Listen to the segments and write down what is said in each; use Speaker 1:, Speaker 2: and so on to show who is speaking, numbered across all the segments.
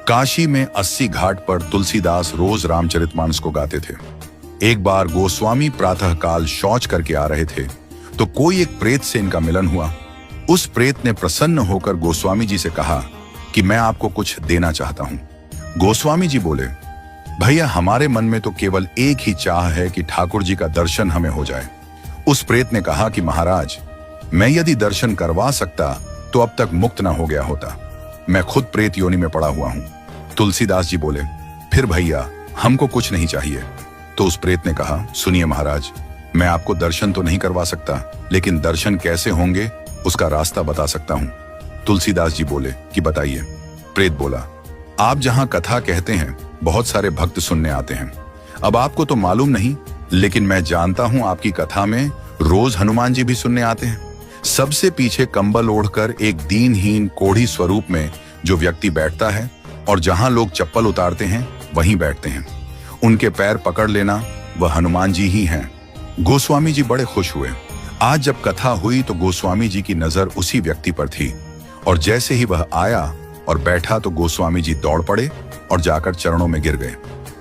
Speaker 1: काशी में 80 घाट पर तुलसीदास रोज रामचरितमानस को गाते थे। एक बार गोस्वामी प्रातःकाल शौच करके आ रहे थे तो कोई एक प्रेत से इनका मिलन हुआ। उस प्रेत ने प्रसन्न होकर गोस्वामी जी से कहा कि मैं आपको कुछ देना चाहता हूं। गोस्वामी जी बोले, भैया हमारे मन में तो केवल एक ही चाह है कि ठाकुर जी का दर्शन हमें हो जाए। उस प्रेत ने कहा कि महाराज, मैं यदि दर्शन करवा सकता तो अब तक मुक्त ना हो गया होता। मैं खुद प्रेत योनि में पड़ा हुआ हूं। तुलसीदास जी बोले, फिर भैया हमको कुछ नहीं चाहिए। तो उस प्रेत ने कहा, सुनिए महाराज, मैं आपको दर्शन तो नहीं करवा सकता, लेकिन दर्शन कैसे होंगे उसका रास्ता बता सकता हूं। तुलसीदास जी बोले कि बताइए। प्रेत बोला, आप जहां कथा कहते हैं बहुत सारे भक्त सुनने आते हैं। अब आपको तो मालूम नहीं, लेकिन मैं जानता हूं आपकी कथा में रोज हनुमान जी भी सुनने आते हैं। सबसे पीछे कंबल ओढ़कर एक दीनहीन कोढ़ी स्वरूप में जो व्यक्ति बैठता है और जहां लोग चप्पल उतारते हैं वहीं बैठते हैं। उनके पैर पकड़ लेना वह हनुमान जी ही हैं। गोस्वामी जी बड़े खुश हुए। आज जब कथा हुई तो गोस्वामी जी की नजर उसी व्यक्ति पर थी और जैसे ही वह आया और बैठा तो गोस्वामी जी दौड़ पड़े और जाकर चरणों में गिर गए।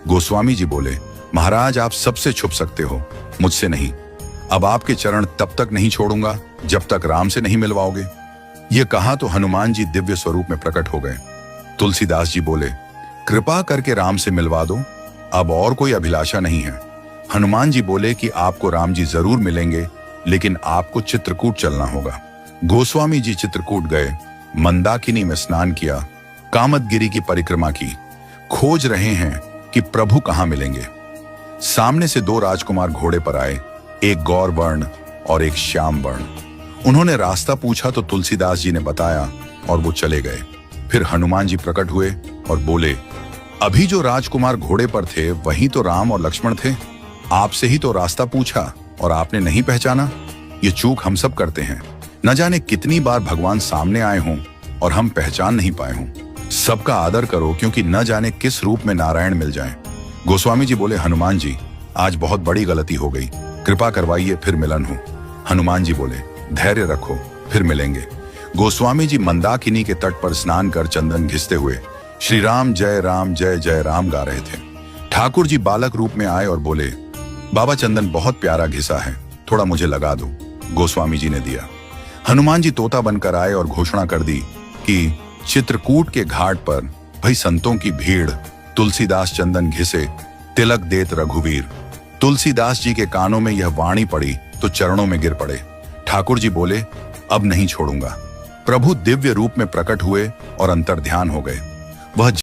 Speaker 1: गोस्वामी जी बोले, महाराज आप सबसे छुप सकते हो, मुझसे नहीं। अब आपके चरण तब तक नहीं छोड़ूंगा जब तक राम से नहीं मिलवाओगे। ये कहा तो हनुमान जी दिव्य स्वरूप में प्रकट हो गए। तुलसीदास जी बोले, कृपा करके राम से मिलवा दो, अब और कोई अभिलाषा नहीं है। हनुमान जी बोले कि आपको राम जी जरूर मिलेंगे, लेकिन आपको चित्रकूट चलना होगा। गोस्वामी जी चित्रकूट गए, मंदाकिनी में स्नान किया, कामदगिरी की परिक्रमा की, खोज रहे हैं कि प्रभु कहां मिलेंगे। सामने से दो राजकुमार घोड़े पर आए, एक गौर वर्ण और एक श्याम वर्ण। उन्होंने रास्ता पूछा तो तुलसीदास जी ने बताया और वो चले गए। फिर हनुमान जी प्रकट हुए और बोले, अभी जो राजकुमार घोड़े पर थे वही तो राम और लक्ष्मण थे। आपसे ही तो रास्ता पूछा और आपने नहीं पहचाना। ये चूक हम सब करते हैं। न जाने कितनी बार भगवान सामने आए हों और हम पहचान नहीं पाए हों। सबका आदर करो, क्योंकि न जाने किस रूप में नारायण मिल जाएं। गोस्वामी जी बोले, हनुमान जी आज बहुत बड़ी गलती हो गई, कृपा करवाइए फिर मिलन हो। हनुमान जी बोले, धैर्य रखो फिर मिलेंगे। गोस्वामी जी मंदाकिनी के तट पर स्नान कर चंदन घिसते हुए श्री राम जय जय राम गा रहे थे। ठाकुर जी बालक रूप में आए और बोले, बाबा चंदन बहुत प्यारा घिसा है, थोड़ा मुझे लगा दो। गोस्वामी जी ने दिया। हनुमान जी तोता बनकर आए और घोषणा कर दी कि चित्रकूट के घाट पर भाई संतों की भीड़, तुलसीदास चंदन घिसे, तिलक देत रघुवीर। तुलसीदास जी के कानों में यह वाणी पड़ी तो चरणों में गिर पड़े। ठाकुर जी बोले, अब नहीं छोड़ूंगा। प्रभु दिव्य रूप में प्रकट हुए और अंतर्ध्यान हो गए। वह